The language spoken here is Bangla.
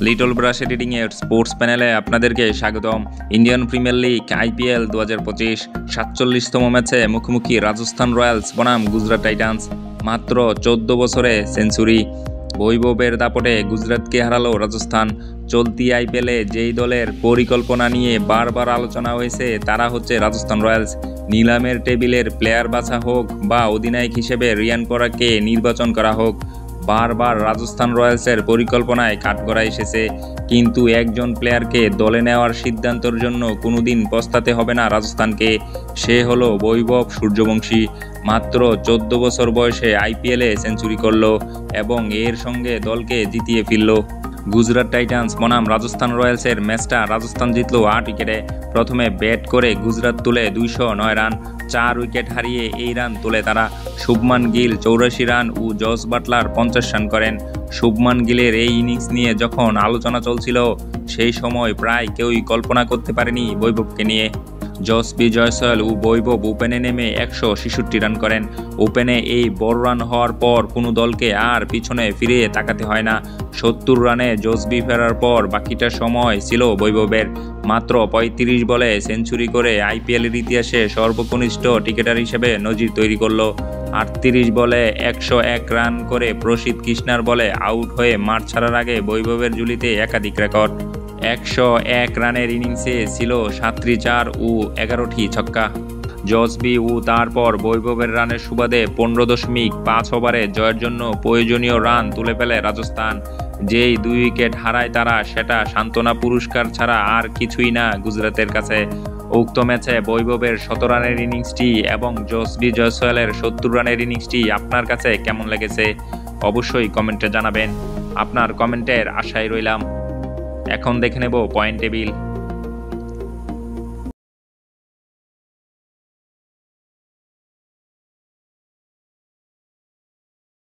লিটল ব্রাশ এডিটিং এর স্পোর্টস প্যানেলে আপনাদেরকে স্বাগতম। ইন্ডিয়ান প্রিমিয়ার লিগ আইপিএল 2025 47তম ম্যাচে মুখোমুখি রাজস্থান রয়্যালস বনাম গুজরাট টাইটান্স। মাত্র 14 বছরে সেঞ্চুরি, বৈভবের দাপটে গুজরাটকে হারালো রাজস্থান। চলতি আইপিএলে যেই দলের পরিকল্পনা নিয়ে বারবার আলোচনা হয়েছে তারা হচ্ছে রাজস্থান রয়্যালস। নিলামের টেবিলের প্লেয়ার বাছা হোক বা অধিনায়ক হিসেবে রিয়ান পরাগকে নির্বাচন করা হোক, বারবার রাজস্থান রয়্যালসের পরিকল্পনায় কাঠগড়ায় এসেছে। কিন্তু একজন প্লেয়ারকে দলে নেওয়ার সিদ্ধান্তের জন্য কোনোদিন পস্তাতে হবে না রাজস্থানকে। সে হলো বৈভব সূর্যবংশী। মাত্র 14 বছর বয়সে আইপিএলে সেঞ্চুরি করল এবং এর সঙ্গে দলকে জিতিয়ে ফিরল। গুজরাট টাইটান্স বনাম রাজস্থান রয়্যালসের ম্যাচটা রাজস্থান জিতল 8 উইকেটে। প্রথমে ব্যাট করে গুজরাট তুলে 209 রান, 4 উইকেট হারিয়ে এই রান তোলে তারা। শুভমান গিল 84 রান ও জস বাটলার 50 রান করেন। শুভমান গিলের এই ইনিংস নিয়ে যখন আলোচনা চলছিল সেই সময় প্রায় কেউই কল্পনা করতে পারেনি বৈভবকে নিয়ে। জসপ্রীত জয়সওয়াল ও বৈভব ওপেনে নেমে 166 রান করেন। ওপেনে এই বড় রান হওয়ার পর কোনো দলকে আর পিছনে ফিরে তাকাতে হয় না। 70 রানে জসবি ফেরার পর বাকিটা সময় ছিল বৈভবের। মাত্র 35 বলে সেঞ্চুরি করে আইপিএলের ইতিহাসে সর্বকনিষ্ঠ ক্রিকেটার হিসেবে নজির তৈরি করল। 38 বলে 101 রান করে প্রসিদ্ধ কৃষ্ণার বলে আউট হয়ে মাঠ ছাড়ার আগে বৈভবের ঝুলিতে একাধিক রেকর্ড। 101 রানের ইনিংসে ছিল 7 চার ও 11টি ছক্কা। জসবি ও তারপর বৈভবের রানের সুবাদে 15.5 ওভারে জয়ের জন্য প্রয়োজনীয় রান তুলে ফেলে রাজস্থান। যেই 2 উইকেট হারায় তারা, সেটা সান্ত্বনা পুরস্কার ছাড়া আর কিছুই না গুজরাটের কাছে। উক্ত ম্যাচে বৈভবের 17 রানের ইনিংসটি এবং জসপ্রীত জয়সওয়ালের 70 রানের ইনিংসটি আপনার কাছে কেমন লেগেছে অবশ্যই কমেন্টে জানাবেন। আপনার কমেন্টের আশায় রইলাম। এখন দেখে নেব পয়েন্ট টেবিল।